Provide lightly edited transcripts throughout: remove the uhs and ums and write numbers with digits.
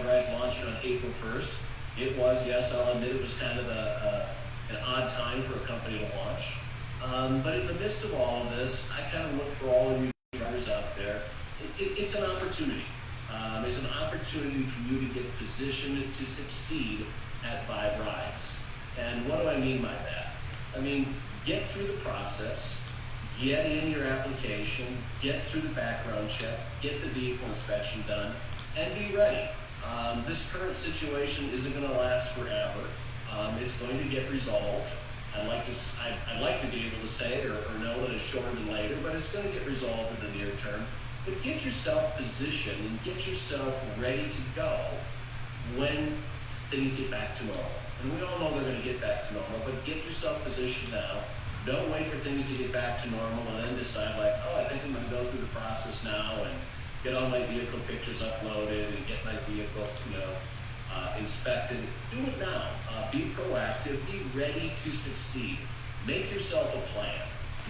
Rides launching on April 1st. It was, yes, I'll admit it was kind of an odd time for a company to launch. But in the midst of all of this, I kind of look for all of you drivers out there. It's an opportunity. It's an opportunity for you to get positioned to succeed at Vibe Rides. And what do I mean by that? I mean, get through the process, get in your application, get through the background check, get the vehicle inspection done, and be ready. This current situation isn't going to last forever. It's going to get resolved. I'd like to be able to say or know that it's shorter than later, but it's going to get resolved in the near term. But get yourself positioned and get yourself ready to go when things get back to normal. And we all know they're going to get back to normal, but get yourself positioned now. Don't wait for things to get back to normal and then decide like, oh, I think I'm going to go through the process now and get all my vehicle pictures uploaded and get my vehicle, inspected. Do it now. Be proactive. Be ready to succeed. Make yourself a plan.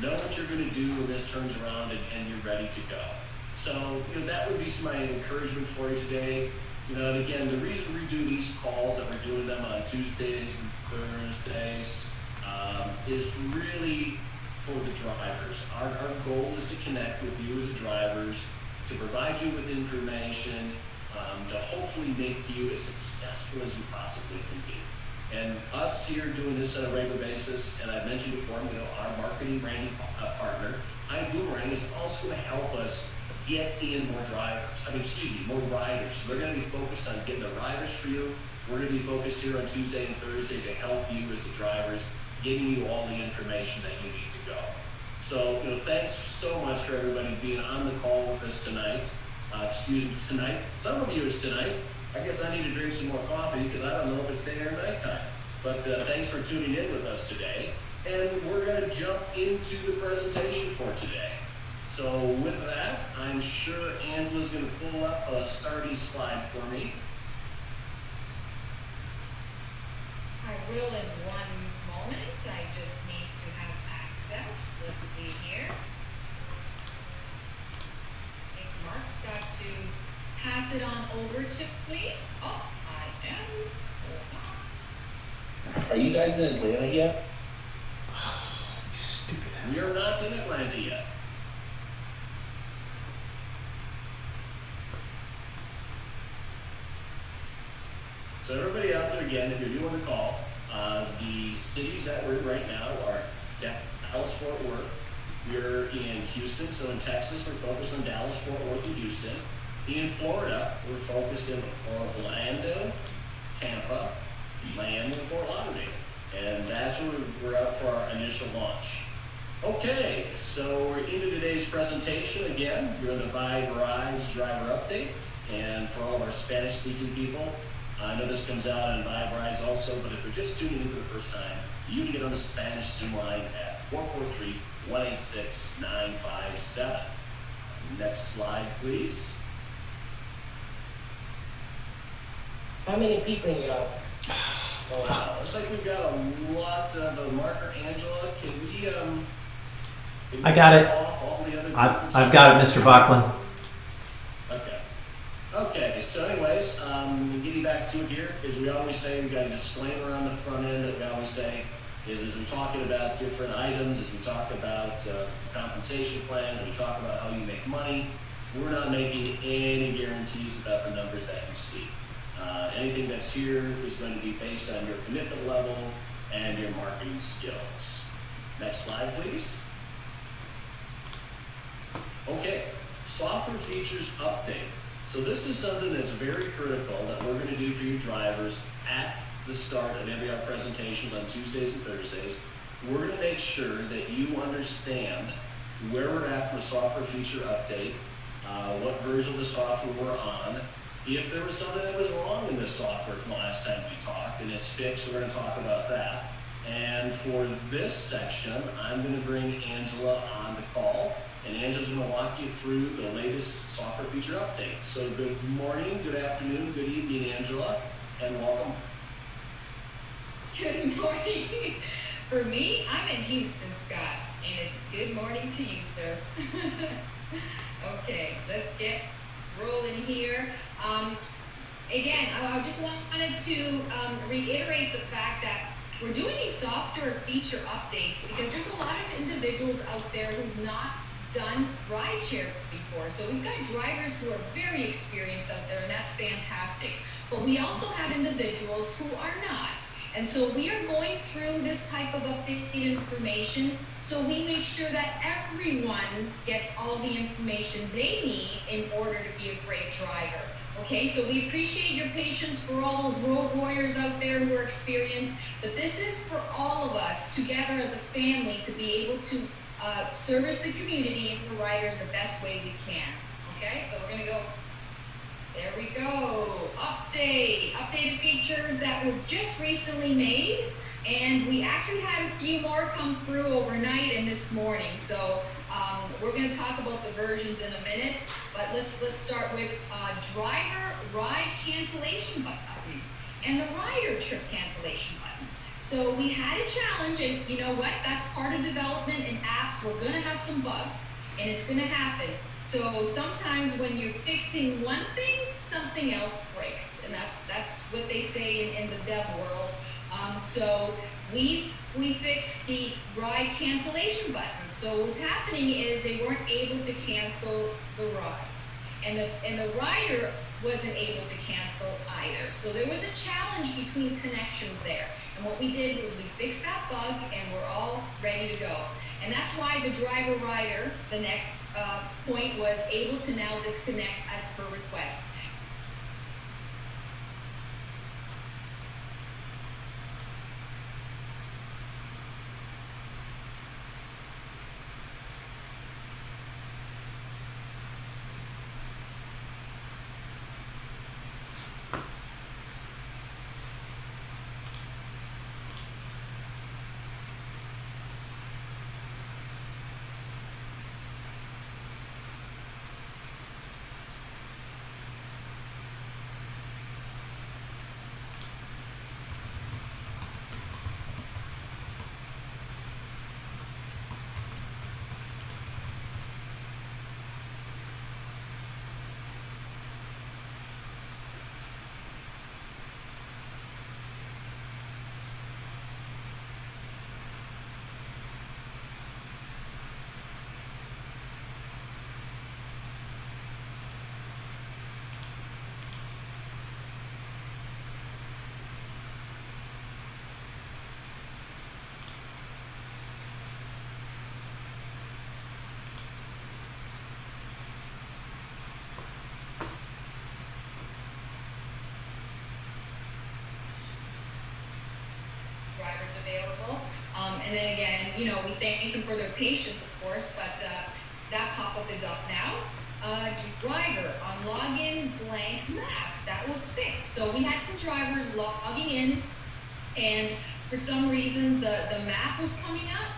Know what you're going to do when this turns around and you're ready to go. So, that would be my encouragement for you today. And again, the reason we do these calls, that we're doing them on Tuesdays and Thursdays, is really for the drivers. Our goal is to connect with you as drivers, to provide you with information, to hopefully make you as successful as you possibly can be. And us here doing this on a regular basis, and I've mentioned before, our marketing branding partner, iBoomerang, is also going to help us get in more more riders. So they're going to be focused on getting the riders for you. We're going to be focused here on Tuesday and Thursday to help you as the drivers, giving you all the information that you need to go. So, thanks so much for everybody being on the call with us tonight. Tonight. Some of you is tonight. I guess I need to drink some more coffee because I don't know if it's day or nighttime. But thanks for tuning in with us today. And we're going to jump into the presentation for today. So with that, I'm sure Angela's going to pull up a starting slide for me. I will in one moment. I just need to have access. Let's see here. I think Mark's got to pass it on over to me. Oh, I am. Hold on. Are you guys in Atlanta yet? You stupid ass. We're not in Atlanta yet. So everybody out there, again, if you're new on the call, the cities that we're in right now are Dallas, Fort Worth. We're in Houston, so in Texas, we're focused on Dallas, Fort Worth, and Houston. In Florida, we're focused in Orlando, Tampa, Miami, and Fort Lauderdale. And that's where we're out for our initial launch. Okay, so we're into today's presentation. Again, you're in the Vibe Rides driver update. And for all of our Spanish-speaking people, I know this comes out on Vibe Rides also, but if you're just tuning in for the first time, you can get on the Spanish Zoom line at 443-186-957. Next slide, please. How many people in y'all? Wow, looks like we've got a lot of the marker. Angela, can we I got it. off all the other I've got it, Mr. Bachman. Okay, so anyways, getting back to it here, as we always say, we've got a disclaimer on the front end that we always say is as we're talking about different items, as we talk about the compensation plans, as we talk about how you make money, we're not making any guarantees about the numbers that you see. Anything that's here is going to be based on your commitment level and your marketing skills. Next slide, please. Okay, software features update. So this is something that's very critical that we're going to do for you drivers at the start of every our presentations on Tuesdays and Thursdays. We're going to make sure that you understand where we're at from a software feature update, what version of the software we're on, if there was something that was wrong in this software from the last time we talked, and it's fixed, we're going to talk about that. And for this section, I'm going to bring Angela on the call. And Angela's going to walk you through the latest software feature updates. So good morning, good afternoon, good evening, Angela, and welcome. Good morning. For me, I'm in Houston, Scott, and it's good morning to you, sir. Okay, let's get rolling here. again, I just wanted to reiterate the fact that we're doing these software feature updates because there's a lot of individuals out there who've not done rideshare before. So we've got drivers who are very experienced out there, and that's fantastic. But we also have individuals who are not. And so we are going through this type of updated information so we make sure that everyone gets all the information they need in order to be a great driver. Okay, so we appreciate your patience for all those road warriors out there who are experienced, but this is for all of us together as a family to be able to service the community and the riders the best way we can. Okay, so we're gonna go, there we go, updated features that were just recently made, and we actually had a few more come through overnight and this morning. So we're going to talk about the versions in a minute, but let's start with driver ride cancellation button and the rider trip cancellation button. So we had a challenge, and you know what? That's part of development in apps. We're going to have some bugs, and it's going to happen. So sometimes when you're fixing one thing, something else breaks, and that's what they say in the dev world. So we fixed the ride cancellation button. So what's happening is they weren't able to cancel the rides, and the rider wasn't able to cancel either. So there was a challenge between connections there. And what we did was we fixed that bug, and we're all ready to go. And that's why the driver rider, the next point, was able to now disconnect as per request. Drivers available. And then again, you know, we thank them for their patience, of course, but that pop-up is up now. Driver on login blank map, that was fixed. So we had some drivers logging in, and for some reason the map was coming up,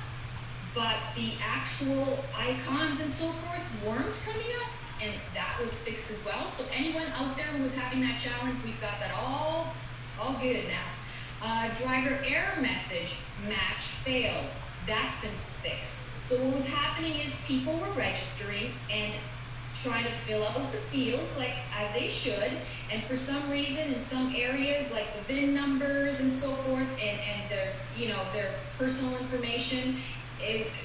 but the actual icons and so forth weren't coming up, and that was fixed as well. So anyone out there who was having that challenge, we've got that all good now. Driver error message, match failed. That's been fixed. So what was happening is people were registering and trying to fill out the fields like as they should, and for some reason in some areas like the VIN numbers and so forth and their, you know, their personal information,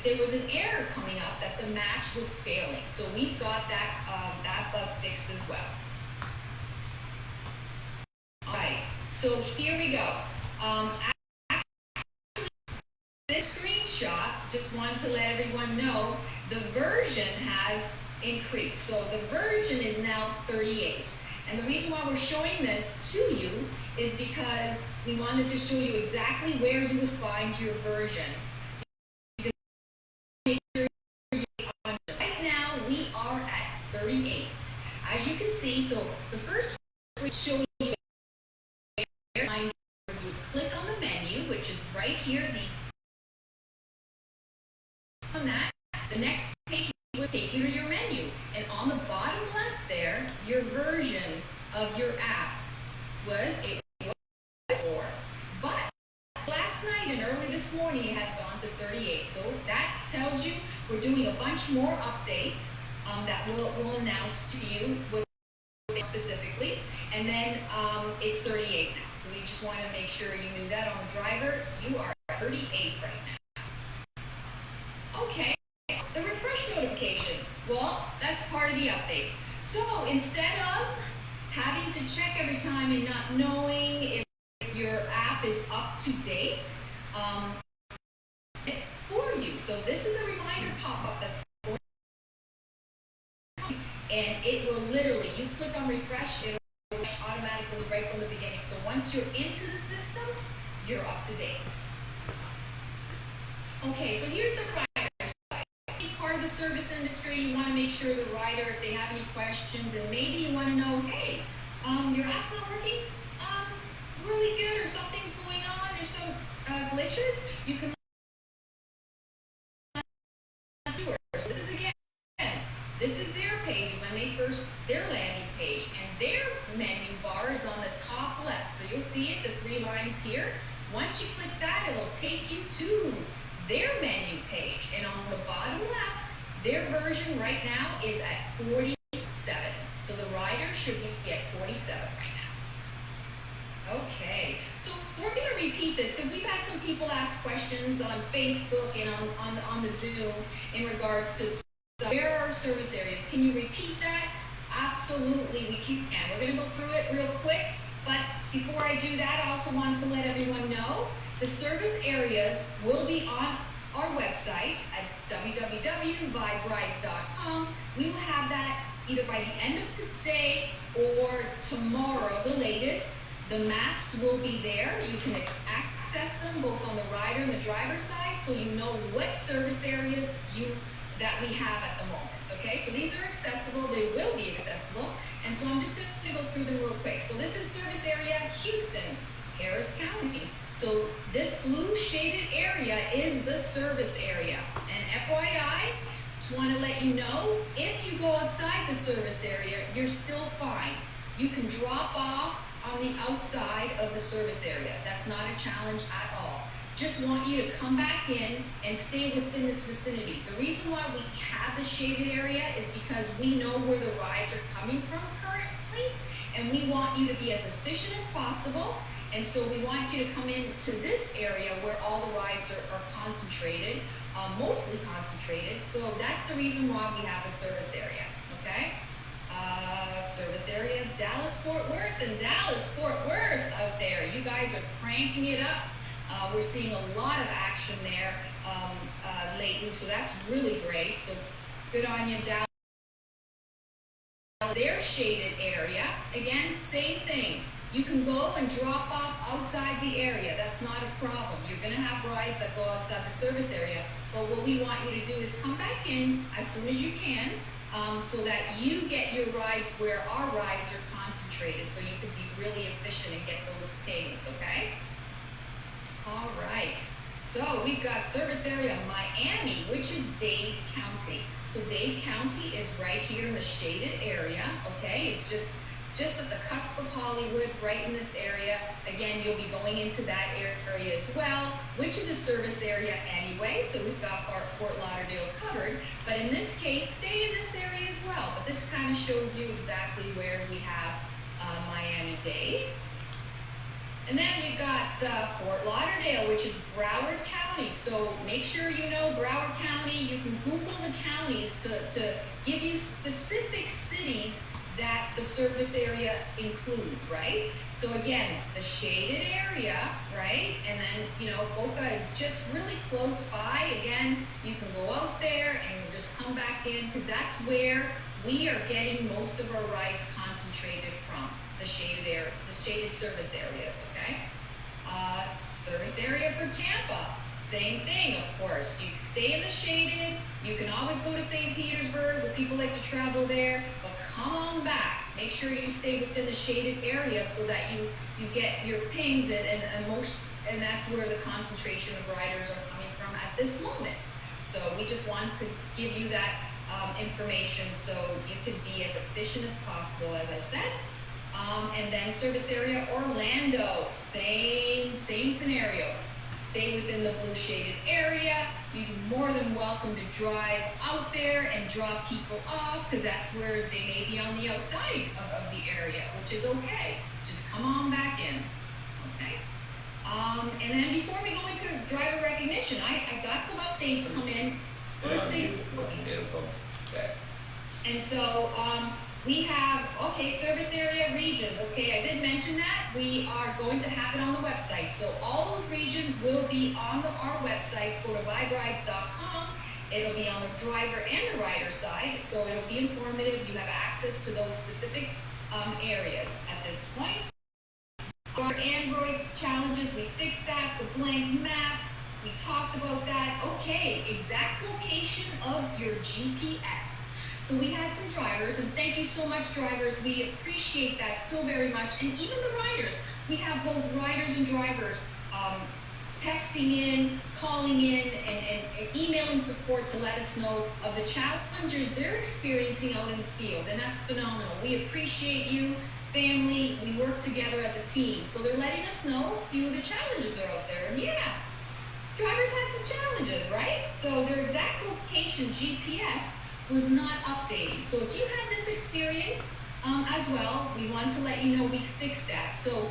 there was an error coming up that the match was failing. So we've got that bug fixed as well. All right, so here we go. This screenshot, just wanted to let everyone know the version has increased. So the version is now 38. And the reason why we're showing this to you is because we wanted to show you exactly where you would find your version. Because make sure right now we are at 38. As you can see, so the first we show you where you would click on the menu, which is right here, these on that. The next page would take you to your menu, and on the bottom left there, your version of your app was 4. But last night and early this morning, it has gone to 38. So that tells you we're doing a bunch more updates that we'll announce to you with specifically. And then it's 38 now. So we just want to make sure you knew that on the driver. You are 38 right now. Okay, the refresh notification. Well, that's part of the updates. So instead of having to check every time and not knowing if your app is up to date, for you. So this is a reminder pop-up that's for you. And it will literally, you click on refresh, it'll refresh automatically right from the beginning. So once you're into the system, you're up to date. Okay, so here's the rider side. Part of the service industry, you want to make sure the rider, if they have any questions, and maybe you want to know, hey, your app's not working really good, or something's going on, there's some glitches, you can. So this is this is their page when they their landing page, and their menu bar is on the top left. So you'll see it, the 3 lines here. Once you click that, it'll take you to their menu page, and on the bottom left, their version right now is at 47. So the rider should be at 47 right now. Okay, so we're going to repeat this because we've had some people ask questions on Facebook and on the Zoom in regards to where are service areas. Can you repeat that? Absolutely, we can. We're going to go through it real quick, but before I do that, I also wanted to let everyone know the service areas will be on our website at www.viberides.com. We will have that either by the end of today or tomorrow, the latest. The maps will be there. You can access them both on the rider and the driver side, so you know what service areas that we have at the moment. Okay, so these are accessible. They will be accessible, and so I'm just going to go through them real quick. So this is service area Houston, Harris County. So this blue shaded area is the service area. And FYI, just want to let you know, if you go outside the service area, you're still fine. You can drop off on the outside of the service area. That's not a challenge at all. Just want you to come back in and stay within this vicinity. The reason why we have the shaded area is because we know where the rides are coming from currently, and we want you to be as efficient as possible. And so we want you to come into this area where all the rides are concentrated, mostly concentrated. So that's the reason why we have a service area, okay? Service area, Dallas-Fort Worth, and Dallas-Fort Worth out there. You guys are cranking it up. We're seeing a lot of action there lately, so that's really great. So good on you, Dallas. Their shaded area, again, same thing. You can go and drop off outside the area. That's not a problem. You're going to have rides that go outside the service area, but what we want you to do is come back in as soon as you can, so that you get your rides where our rides are concentrated, so you can be really efficient and get those pings, okay? All right, so we've got service area Miami, which is Dade County. So Dade County is right here in the shaded area, okay? It's just at the cusp of Hollywood, right in this area. Again, you'll be going into that area as well, which is a service area anyway, so we've got our Fort Lauderdale covered. But in this case, stay in this area as well. But this kind of shows you exactly where we have Miami-Dade. And then we've got Fort Lauderdale, which is Broward County. So make sure you know Broward County. You can Google the counties to give you specific cities that the service area includes, right? So again, the shaded area, right? And then, you know, Boca is just really close by. Again, you can go out there and just come back in, because that's where we are getting most of our rides concentrated from, the shaded area, the shaded service areas, okay? Service area for Tampa, same thing, of course. You stay in the shaded. You can always go to St. Petersburg, where people like to travel there, but come on back. Make sure you stay within the shaded area so that you get your pings and that's where the concentration of riders are coming from at this moment. So we just want to give you that information so you can be as efficient as possible, as I said. And then service area Orlando, same scenario. Stay within the blue shaded area. You're more than welcome to drive out there and drop people off, because that's where they may be on the outside of the area, which is okay. Just come on back in, okay? And then before we go into driver recognition, I got some updates come in. First thing, It'll come back. and so, we have, okay, service area regions, okay, I did mention that, we are going to have it on the website, so all those regions will be on our websites, go to viberides.com, it'll be on the driver and the rider side, so it'll be informative, you have access to those specific, areas at this point. Our Android challenges, we fixed that, the blank map, we talked about that, okay, exact location of your GPS. So we had some drivers, and thank you so much, drivers. We appreciate that so very much. And even the riders. We have both riders and drivers texting in, calling in, and emailing support to let us know of the challenges they're experiencing out in the field. And that's phenomenal. We appreciate you, family. We work together as a team. So they're letting us know a few of the challenges are out there. And yeah, drivers had some challenges, right? So their exact location, GPS, was not updating. So if you had this experience as well, we want to let you know we fixed that. So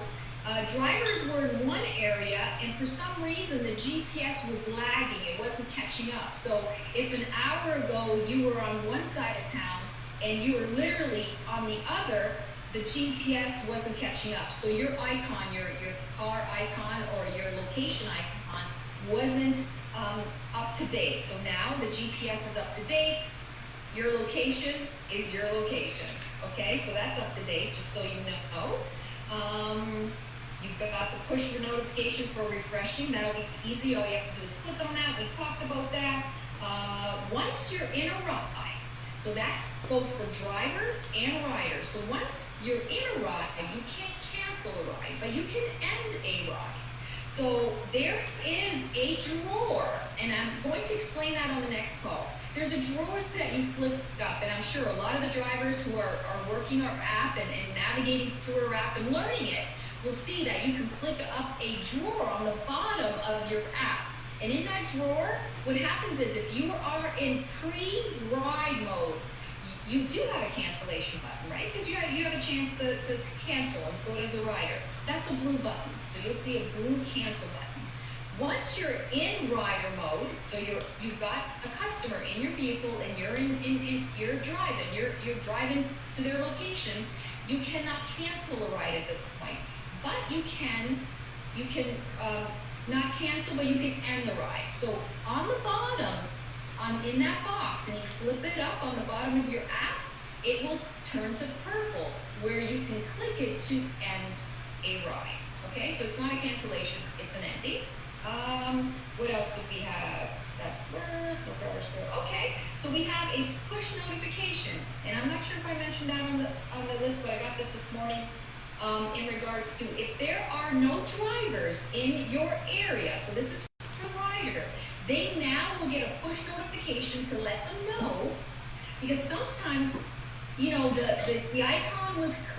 drivers were in one area, and for some reason the GPS was lagging, it wasn't catching up. So if an hour ago you were on one side of town and you were literally on the other, the GPS wasn't catching up. So your icon, your car icon or your location icon wasn't up to date. So now the GPS is up to date. Your location is your location, okay? So that's up to date, just so you know. You've got the push for notification for refreshing. That'll be easy. All you have to do is click on that. We talked about that. Once you're in a ride, so that's both for driver and rider. So once you're in a ride, you can't cancel a ride, but you can end a ride. So there is a drawer, and I'm going to explain that on the next call. There's a drawer that you flip up, and I'm sure a lot of the drivers who are working our app and navigating through our app and learning it will see that you can click up a drawer on the bottom of your app. And in that drawer, what happens is if you are in pre-ride mode, you do have a cancellation button, right? Because you have a chance to cancel, and so does a rider. That's a blue button, so you'll see a blue cancel button. Once you're in rider mode, so you've got a customer in your vehicle and you're driving to their location, you cannot cancel a ride at this point. But you can not cancel, but you can end the ride. So on the bottom, in that box, and you flip it up on the bottom of your app, it will turn to purple, where you can click it to end a ride. Okay, so it's not a cancellation, it's an ending. What else do we have? That's okay, so we have a push notification, and I'm not sure if I mentioned that on the list, but I got this morning. In regards to if there are no drivers in your area, so this is for the rider, they now will get a push notification to let them know, because sometimes, you know, the icon was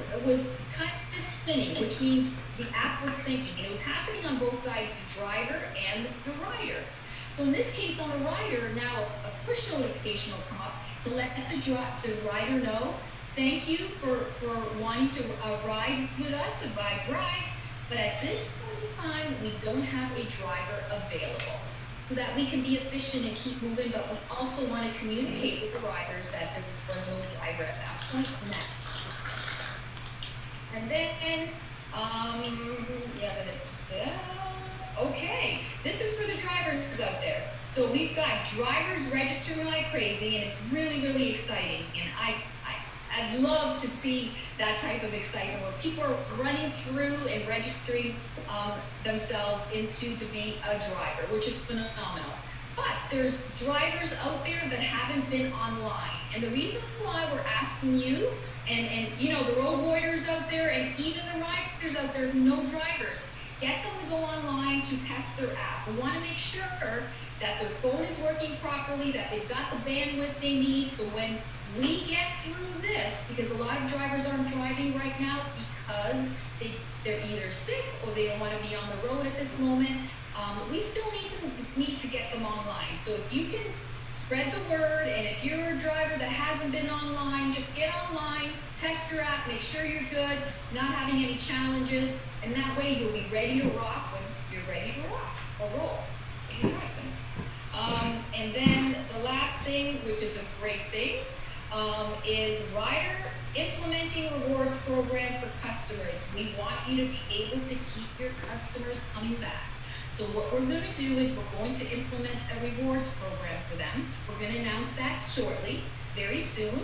kind of spinning, which means the app was thinking, and it was happening on both sides, the driver and the rider. So in this case, on the rider, now a push notification will come up to let the rider know, thank you for wanting to ride with us and buy rides, but at this point in time, we don't have a driver available, so that we can be efficient and keep moving, but we also want to communicate with the riders that there was no driver at that point. And then, okay, this is for the drivers out there. So we've got drivers registering like crazy, and it's really, really exciting. And I'd love to see that type of excitement where people are running through and registering themselves to be a driver, which is phenomenal. But there's drivers out there that haven't been online. And the reason why we're asking you, and you know, the road warriors out there, and even the riders out there who know drivers, get them to go online to test their app. We want to make sure that their phone is working properly, that they've got the bandwidth they need, so when we get through this, because a lot of drivers aren't driving right now because they're either sick or they don't want to be on the road at this moment. We still need to get them online. So if you can spread the word, and if you're a driver that hasn't been online, just get online, test your app, make sure you're good, not having any challenges, and that way you'll be ready to rock when you're ready to rock or roll when you're driving. And then the last thing, which is a great thing, is rider implementing rewards program for customers. We want you to be able to keep your customers coming back. So what we're going to do is we're going to implement a rewards program for them. We're going to announce that shortly, very soon.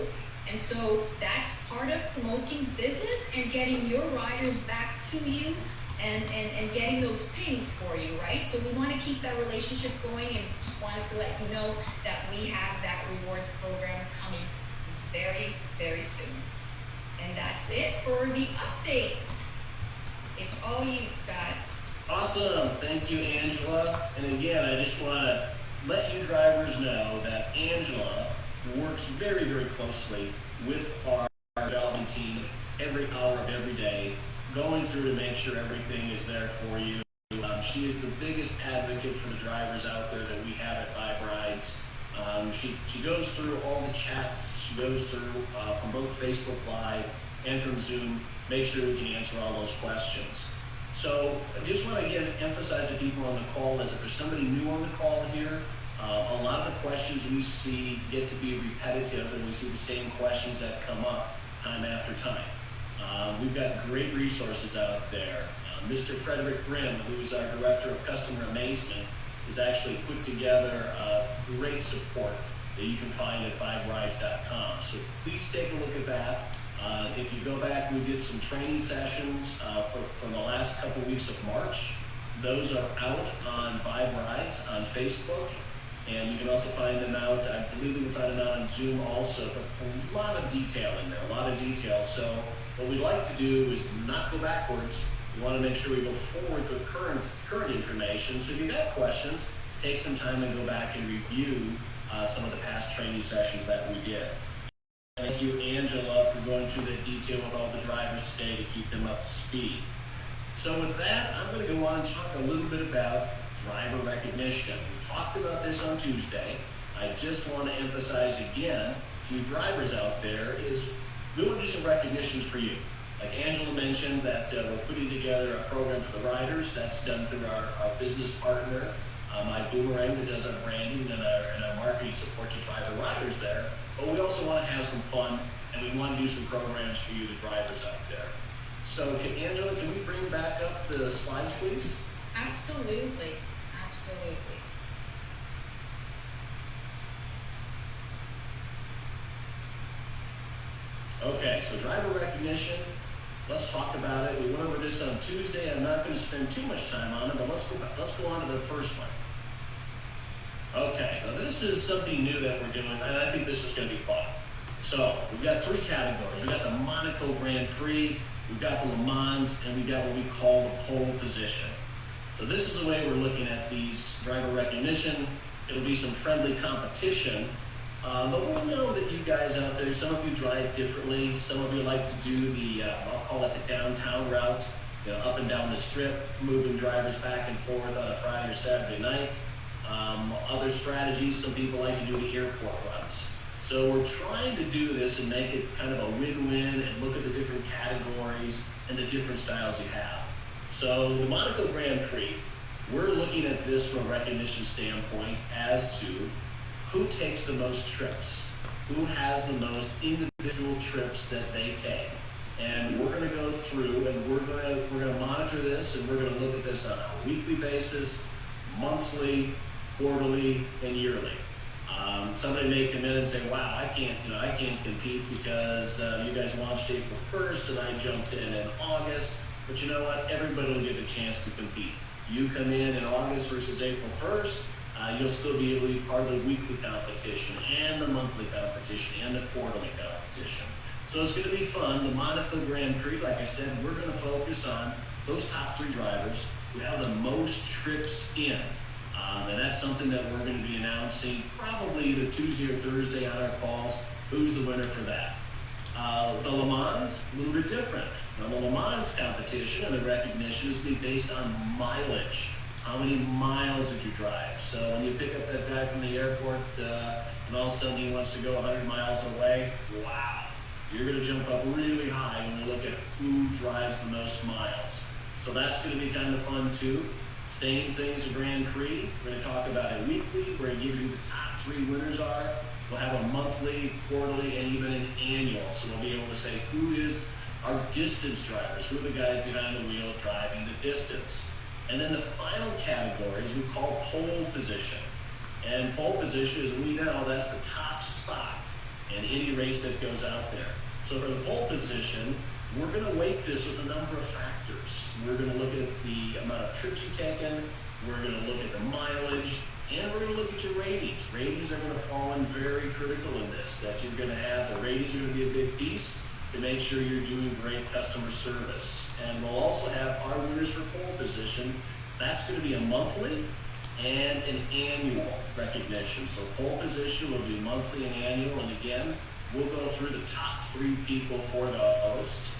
And so that's part of promoting business and getting your riders back to you and getting those pings for you, right? So we want to keep that relationship going, and just wanted to let you know that we have that rewards program coming very, very soon. And that's it for the updates. It's all you, Scott. Awesome. Thank you, Angela. And again, I just want to let you drivers know that Angela works very, very closely with our development team every hour of every day, going through to make sure everything is there for you. She is the biggest advocate for the drivers out there that we have at Vibe Rides. She goes through all the chats, she goes through from both Facebook Live and from Zoom, make sure we can answer all those questions. So I just want to again emphasize to people on the call is if there's somebody new on the call here, a lot of the questions we see get to be repetitive, and we see the same questions that come up time after time. We've got great resources out there. Mr. Frederick Grimm, who's our Director of Customer Amazement, has actually put together great support that you can find at viberides.com. So please take a look at that. If you go back, we did some training sessions from the last couple weeks of March. Those are out on Vibe Rides on Facebook, and you can also find them out, I believe you can find them out on Zoom also, but a lot of detail in there, a lot of detail. So what we'd like to do is not go backwards. We want to make sure we go forward with current information. So if you've got questions, take some time and go back and review some of the past training sessions that we did. Thank you, Angela, for going through the detail with all the drivers today to keep them up to speed. So with that, I'm going to go on and talk a little bit about driver recognition. We talked about this on Tuesday. I just want to emphasize again to you drivers out there is we want to do some recognitions for you. Like Angela mentioned that we're putting together a program for the riders. That's done through our business partner, My Boomerang, that does our branding and our marketing support to driver riders there. But we also want to have some fun, and we want to do some programs for you, the drivers out there. So, Angela, can we bring back up the slides, please? Absolutely. Absolutely. Okay, so driver recognition, let's talk about it. We went over this on Tuesday. I'm not going to spend too much time on it, but let's go on to the first one. Okay, now this is something new that we're doing, and I think this is going to be fun. So we've got three categories. We've got the Monaco Grand Prix, we've got the Le Mans, and we've got what we call the pole position. So this is the way we're looking at these driver recognition. It'll be some friendly competition. But we'll know that you guys out there, some of you drive differently. Some of you like to do the, I'll call it the downtown route, up and down the strip, moving drivers back and forth on a Friday or Saturday night. Other strategies, some people like to do the airport runs. So we're trying to do this and make it kind of a win-win and look at the different categories and the different styles you have. So the Monaco Grand Prix, we're looking at this from a recognition standpoint as to who takes the most trips, who has the most individual trips that they take. And we're going to go through and we're going to monitor this, and we're going to look at this on a weekly basis, monthly, quarterly, and yearly. Somebody may come in and say, wow, I can't compete because you guys launched April 1st and I jumped in August. But you know what? Everybody will get a chance to compete. You come in August versus April 1st, you'll still be able to be part of the weekly competition and the monthly competition and the quarterly competition. So it's going to be fun. The Monaco Grand Prix, like I said, we're going to focus on those top three drivers who have the most trips in. And that's something that we're going to be announcing probably either Tuesday or Thursday on our calls. Who's the winner for that? The Le Mans, a little bit different. Now, the Le Mans competition and the recognition is going to be based on mileage. How many miles did you drive? So when you pick up that guy from the airport and all of a sudden he wants to go 100 miles away, wow, you're going to jump up really high when you look at who drives the most miles. So that's going to be kind of fun too. Same thing as the Grand Prix. We're going to talk about it weekly. We're going to give you who the top 3 winners are. We'll have a monthly, quarterly, and even an annual. So we'll be able to say who is our distance drivers, who are the guys behind the wheel driving the distance. And then the final category is we call pole position. And pole position, as we know, that's the top spot in any race that goes out there. So for the pole position, we're going to weight this with a number of factors. We're going to look at the amount of trips you've taken, we're going to look at the mileage, and we're going to look at your ratings. Ratings are going to fall in very critical in this, that you're going to have, the ratings are going to be a big piece to make sure you're doing great customer service. And we'll also have our winners for pole position. That's going to be a monthly and an annual recognition. So pole position will be monthly and annual, and again, we'll go through the top 3 people for the host.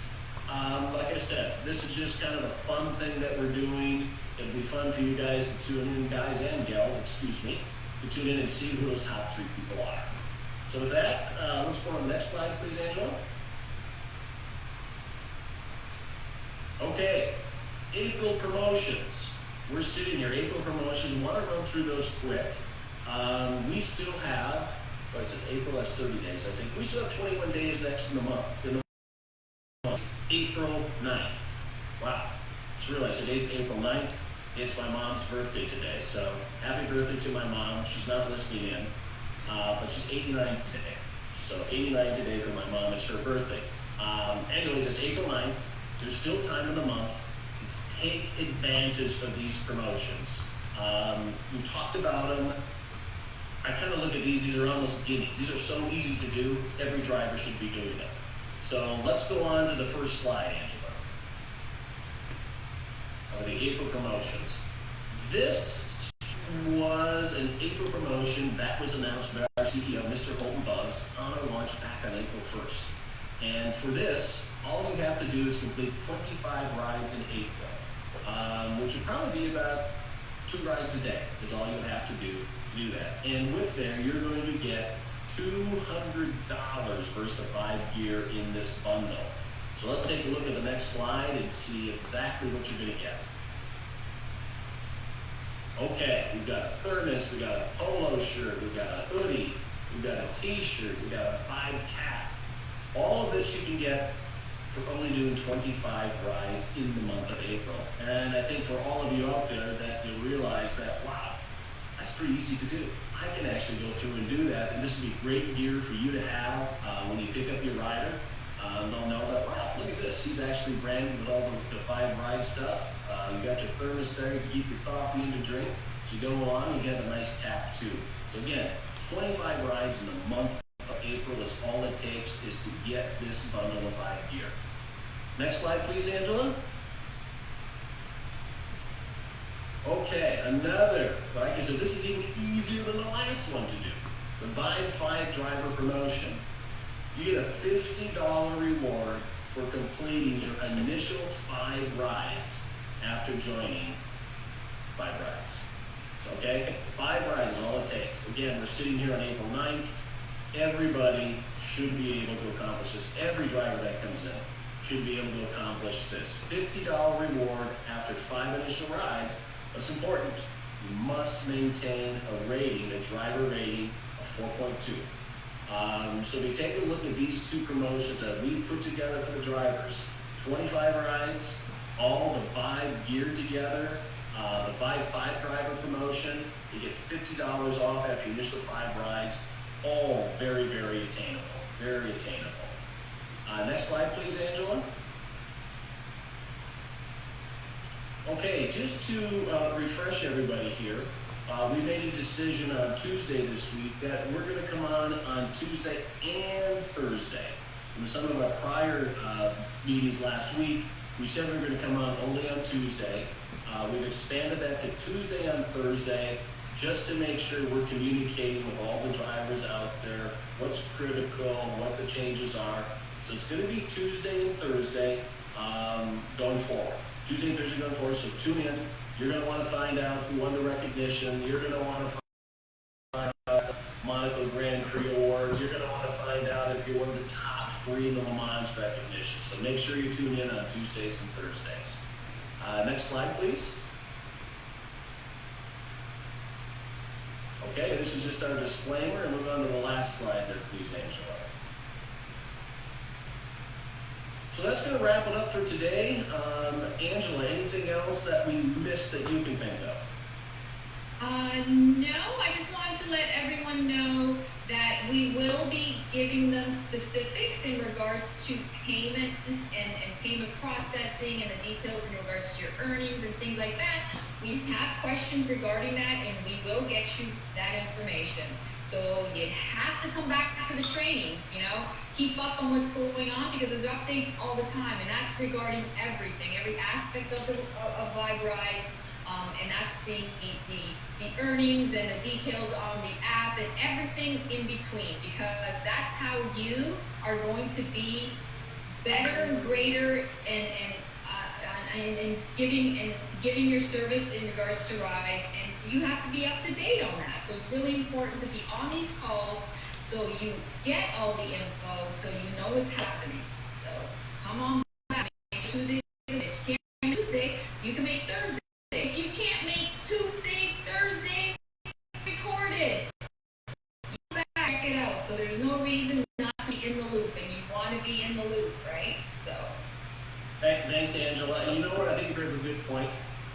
Like I said, this is just kind of a fun thing that we're doing. It'll be fun for you guys to tune in, guys and gals, excuse me, to tune in and see who those top 3 people are. So with that, let's go on the next slide, please, Angela. Okay, April promotions. We're sitting here, April promotions. I want to run through those quick. We still have, what is it, April, that's 30 days, I think. We still have 21 days next in the month. April 9th. Wow. Just realized today's April 9th. It's my mom's birthday today. So happy birthday to my mom. She's not listening in, but she's 89 today. So 89 today for my mom. It's her birthday. Anyways, it's April 9th. There's still time in the month to take advantage of these promotions. We've talked about them. I kind of look at these are almost gimmies. These are so easy to do, every driver should be doing them. So let's go on to the first slide, Angela. Of the April promotions. This was an April promotion that was announced by our CEO, Mr. Holton Buggs, on our launch back on April 1st. And for this, all you have to do is complete 25 rides in April, which would probably be about 2 rides a day is all you have to do that. And with there, you're going to get $200 versus the 5 gear in this bundle. So let's take a look at the next slide and see exactly what you're going to get. Okay, we've got a thermos, we've got a polo shirt, we've got a hoodie, we've got a t-shirt, we've got a 5 cap. All of this you can get for only doing 25 rides in the month of April. And I think for all of you out there that you'll realize that, wow, that's pretty easy to do. I can actually go through and do that, and this would be great gear for you to have when you pick up your rider. They'll know that, wow, look at this. He's actually branded with all the 5 ride stuff. You got your thermos there, you keep your coffee and your drink. So you go along, you get a nice cap too. So again, 25 rides in the month of April is all it takes is to get this bundle of 5 gear. Next slide, please, Angela. Okay, another, like I said, this is even easier than the last one to do. The Vibe 5 driver promotion. You get a $50 reward for completing your initial 5 rides after joining 5 rides. So, okay, 5 rides is all it takes. Again, we're sitting here on April 9th. Everybody should be able to accomplish this. Every driver that comes in should be able to accomplish this. $50 reward after 5 initial rides. What's important? You must maintain a rating, a driver rating of 4.2. So we take a look at these 2 promotions that we put together for the drivers. 25 rides, all the Vibe gear together, the Vibe 5 driver promotion. You get $50 off after your initial 5 rides. All very, very attainable. Very attainable. Next slide, please, Angela. Okay, just to refresh everybody here, we made a decision on Tuesday this week that we're going to come on Tuesday and Thursday. From some of our prior meetings last week, we said we were going to come on only on Tuesday. We've expanded that to Tuesday and Thursday just to make sure we're communicating with all the drivers out there, what's critical, what the changes are. So it's going to be Tuesday and Thursday going forward. Tuesday and Thursday going forward, so tune in. You're going to want to find out who won the recognition. You're going to want to find out the Monaco Grand Prix Award. You're going to want to find out if you're one of the top 3 in the Le Mans recognition. So make sure you tune in on Tuesdays and Thursdays. Next slide, please. Okay, this is just our disclaimer, and move on to the last slide there, please, Angela. So that's going to wrap it up for today. Angela, anything else that we missed that you can think of? No, I just wanted to let everyone know that we will be giving them specifics in regards to payments and payment processing and the details in regards to your earnings and things like that. We have questions regarding that, and we will get you that information. So you have to come back to the trainings, keep up on what's going on, because there's updates all the time, and that's regarding everything, every aspect of Vibe Rides, and that's the earnings and the details on the app and everything in between, because that's how you are going to be better and greater and giving your service in regards to rides, and you have to be up to date on that. So it's really important to be on these calls so you get all the info, so you know what's happening. So come on back. Tuesday, if you can't make Tuesday, you can make Thursday. If you can't make Tuesday, Thursday, recorded. You back it out. So there's no reason not to be in the loop, and you want to be in the loop, right? So. Thanks, Angela. And you know what? I think you bring up a good point.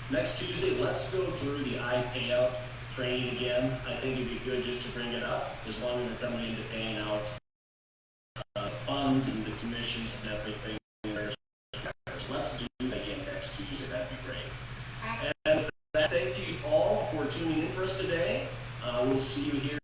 Next Tuesday, let's go through the iPayout training again. I think it'd be good just to bring it up, as long as we're coming into paying out funds and the commissions and everything. So let's do that again next Tuesday. That'd be great. And with that, thank you all for tuning in for us today. We'll see you here